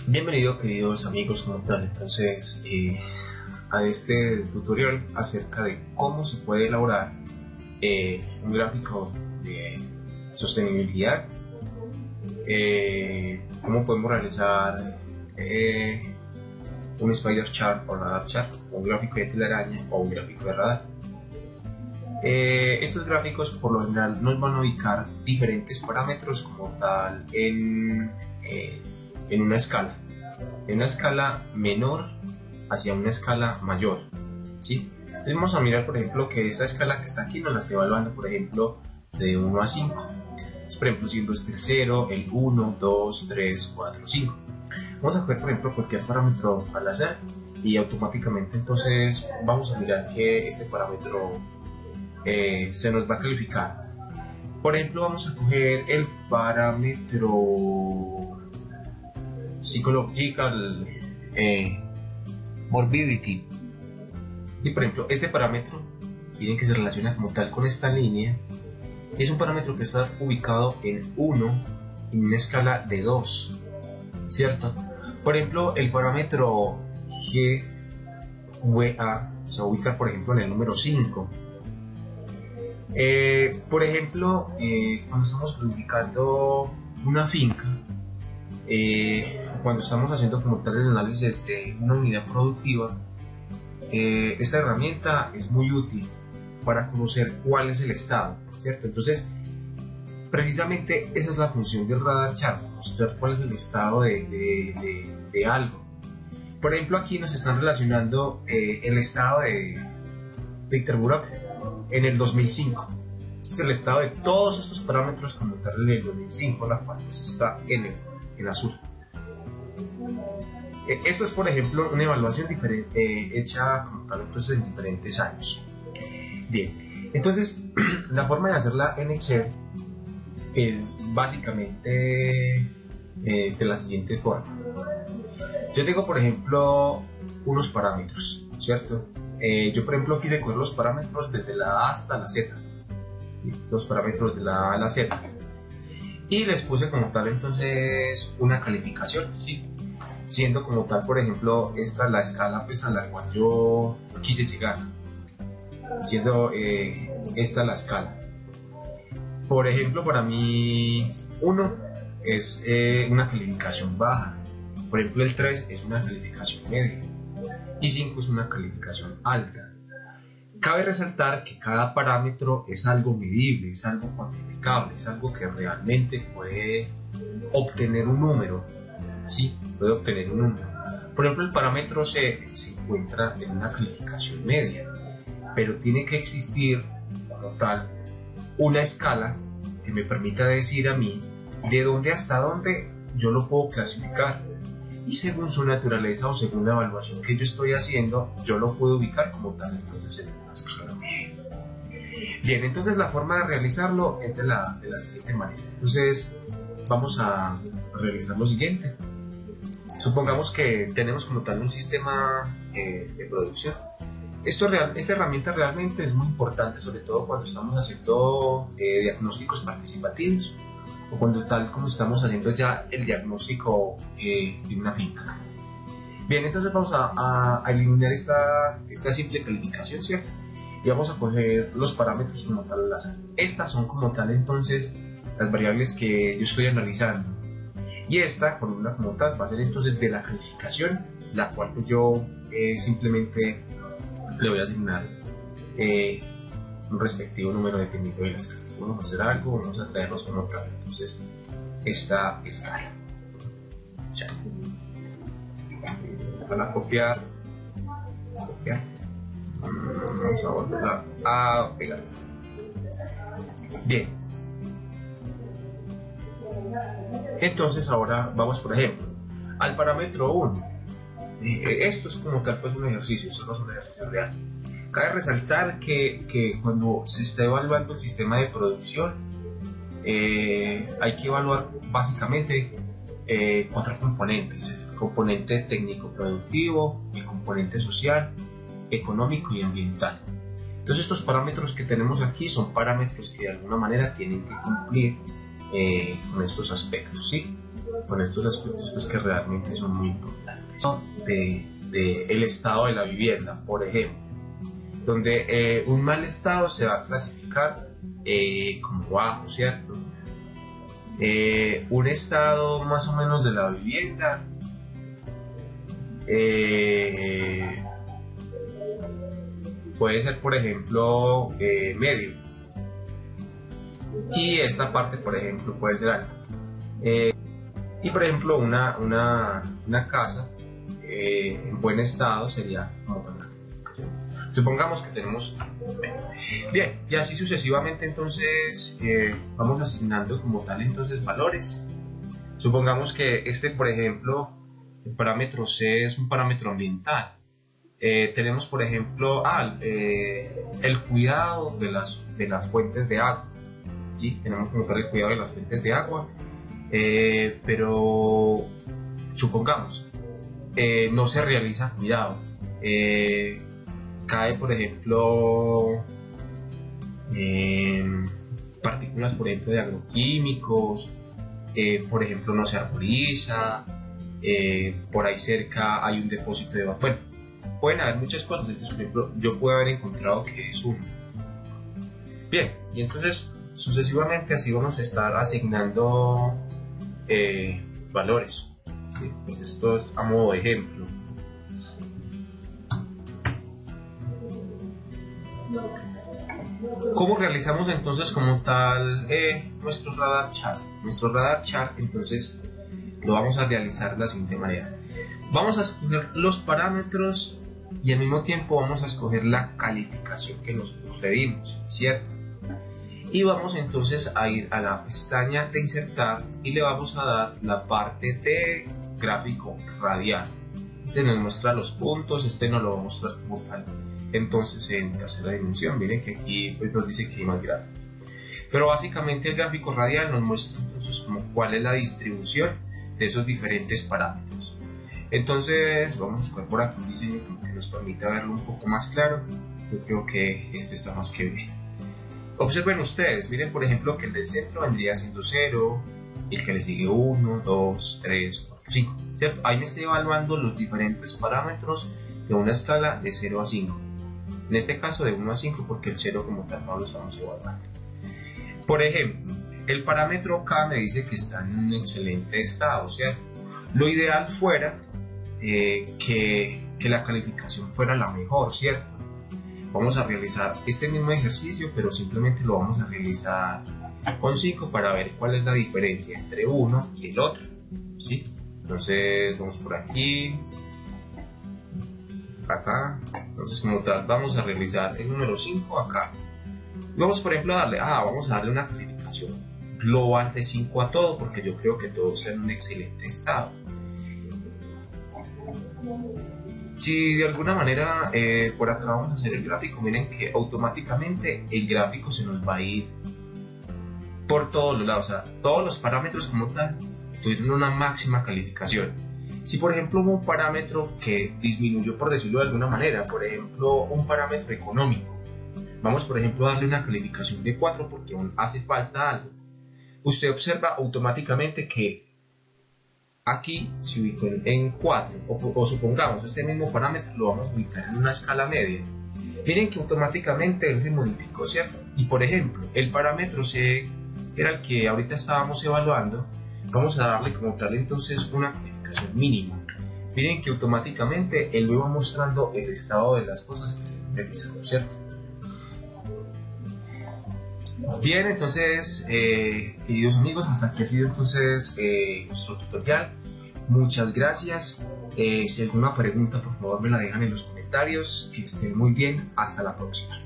Bienvenido, queridos amigos, ¿cómo están? Entonces, a este tutorial acerca de cómo se puede elaborar un gráfico de sostenibilidad, cómo podemos realizar un spider chart o radar chart, un gráfico de telaraña o un gráfico de radar. Estos gráficos por lo general nos van a ubicar diferentes parámetros como tal en una escala menor hacia una escala mayor, ¿sí? Entonces vamos a mirar, por ejemplo, que esta escala que está aquí nos la está evaluando, por ejemplo, de 1 a 5. Entonces, por ejemplo, siendo este el 0, el 1, 2, 3, 4, 5. Vamos a coger, por ejemplo, cualquier parámetro al azar y automáticamente entonces vamos a mirar que este parámetro se nos va a calificar. Por ejemplo, vamos a coger el parámetro Psychological Morbidity, y por ejemplo este parámetro, miren que se relaciona como tal con esta línea, es un parámetro que está ubicado en 1 en una escala de 2, ¿cierto? Por ejemplo, el parámetro GWA se va a ubicar, por ejemplo, en el número 5. Por ejemplo, cuando estamos planificando una finca, cuando estamos haciendo como tal el análisis de una unidad productiva, esta herramienta es muy útil para conocer cuál es el estado, ¿cierto? Entonces, precisamente esa es la función del radar chart, mostrar cuál es el estado de algo. Por ejemplo, aquí nos están relacionando el estado de Victor Burak en el 2005. Este es el estado de todos estos parámetros como tal en el 2005, la cual está en azul. Esto es, por ejemplo, una evaluación diferente, hecha como tal entonces en diferentes años. Bien, entonces la forma de hacerla en Excel es básicamente de la siguiente forma. Yo tengo, por ejemplo, unos parámetros, ¿cierto? Yo, por ejemplo, quise coger los parámetros desde la A hasta la Z, los parámetros de la A a la Z, y les puse como tal entonces una calificación, ¿sí? Siendo como tal, por ejemplo, esta la escala pues a la cual yo quise llegar, siendo esta la escala. Por ejemplo, para mí 1 es una calificación baja, por ejemplo el 3 es una calificación media y 5 es una calificación alta. Cabe resaltar que cada parámetro es algo medible, es algo cuantificable, es algo que realmente puede obtener un número, ¿sí? Puede obtener un número. Por ejemplo, el parámetro C se encuentra en una calificación media, pero tiene que existir como tal una escala que me permita decir a mí de dónde hasta dónde yo lo puedo clasificar, y según su naturaleza o según la evaluación que yo estoy haciendo, yo lo puedo ubicar como tal entonces en una escala media. Bien, entonces la forma de realizarlo es de la siguiente manera. Entonces vamos a realizar lo siguiente. Supongamos que tenemos como tal un sistema de producción. Esta herramienta realmente es muy importante, sobre todo cuando estamos haciendo diagnósticos participativos o cuando tal como estamos haciendo ya el diagnóstico de una finca. Bien, entonces vamos a eliminar esta simple calificación, ¿cierto? Y vamos a coger los parámetros como tal al azar. Estas son como tal entonces las variables que yo estoy analizando, y esta columna como tal va a ser entonces de la calificación, la cual pues yo simplemente le voy a asignar un respectivo número dependiendo de la escala. Vamos a hacer algo, vamos a traernos como tal entonces esta escala. Ya. Van a copiar. Vamos a volver a pegar. Bien. Entonces ahora vamos, por ejemplo, al parámetro 1. Esto es como tal pues un ejercicio, eso no es un ejercicio real. Cabe resaltar que cuando se está evaluando el sistema de producción, hay que evaluar básicamente 4 componentes: el componente técnico-productivo, el componente social, económico y ambiental. Entonces estos parámetros que tenemos aquí son parámetros que de alguna manera tienen que cumplir con estos aspectos, ¿sí? con estos aspectos pues, que realmente son muy importantes. De el estado de la vivienda, por ejemplo, donde un mal estado se va a clasificar como bajo, ¿cierto? Un estado más o menos de la vivienda puede ser, por ejemplo, medio, y esta parte, por ejemplo, puede ser alta. Y por ejemplo, una casa en buen estado sería como tal. Supongamos que tenemos. Bien, y así sucesivamente, entonces vamos asignando como tal entonces valores. Supongamos que este, por ejemplo, el parámetro C es un parámetro ambiental. Tenemos, por ejemplo, el cuidado de las fuentes de agua. ¿Sí? Tenemos como tal el cuidado de las fuentes de agua, pero supongamos no se realiza cuidado. Cae, por ejemplo, partículas, por ejemplo, de agroquímicos, por ejemplo, no se arboriza, por ahí cerca hay un depósito de vapor. Bueno, pueden haber muchas cosas. Entonces, por ejemplo, yo puedo haber encontrado que es uno. Bien, y entonces sucesivamente así vamos a estar asignando valores. ¿Sí? Pues esto es a modo de ejemplo. ¿Cómo realizamos entonces como tal nuestro radar chart? Nuestro radar chart entonces lo vamos a realizar de la siguiente manera. Vamos a escoger los parámetros y al mismo tiempo vamos a escoger la calificación que nosotros pedimos, ¿cierto? Y vamos entonces a ir a la pestaña de insertar y le vamos a dar la parte de gráfico radial. Este nos muestra los puntos, este nos lo va a mostrar como tal. Entonces en tercera dimensión, miren que aquí pues, nos dice que hay más gráfico. Pero básicamente el gráfico radial nos muestra entonces como cuál es la distribución de esos diferentes parámetros. Entonces vamos a escoger por aquí un diseño que nos permita verlo un poco más claro. Yo creo que este está más que bien. Observen ustedes, miren por ejemplo que el del centro vendría siendo 0, el que le sigue 1, 2, 3, 4, 5, ¿cierto? Ahí me estoy evaluando los diferentes parámetros de una escala de 0 a 5. En este caso de 1 a 5 porque el 0 como tal no lo estamos evaluando. Por ejemplo, el parámetro K me dice que está en un excelente estado, ¿cierto? Lo ideal fuera que la calificación fuera la mejor, ¿cierto? Vamos a realizar este mismo ejercicio, pero simplemente lo vamos a realizar con 5 para ver cuál es la diferencia entre uno y el otro, ¿sí? Entonces vamos por aquí, acá. Entonces como tal vamos a realizar el número 5 acá. Vamos por ejemplo a darle, vamos a darle una calificación global de 5 a todo, porque yo creo que todo está en un excelente estado. Si de alguna manera por acá vamos a hacer el gráfico, miren que automáticamente el gráfico se nos va a ir por todos los lados, o sea, todos los parámetros como tal tuvieron una máxima calificación. Si por ejemplo hubo un parámetro que disminuyó, por decirlo de alguna manera, por ejemplo un parámetro económico, vamos por ejemplo a darle una calificación de 4 porque aún hace falta algo, usted observa automáticamente que aquí se ubicó en 4, o supongamos este mismo parámetro lo vamos a ubicar en una escala media. Miren que automáticamente él se modificó, ¿cierto? Y por ejemplo, el parámetro C, que era el que ahorita estábamos evaluando, vamos a darle como tal entonces una calificación mínima. Miren que automáticamente él me va mostrando el estado de las cosas que se han realizado, ¿cierto? Bien, entonces, queridos amigos, hasta aquí ha sido entonces nuestro tutorial. Muchas gracias. Si hay alguna pregunta, por favor me la dejan en los comentarios. Que estén muy bien. Hasta la próxima.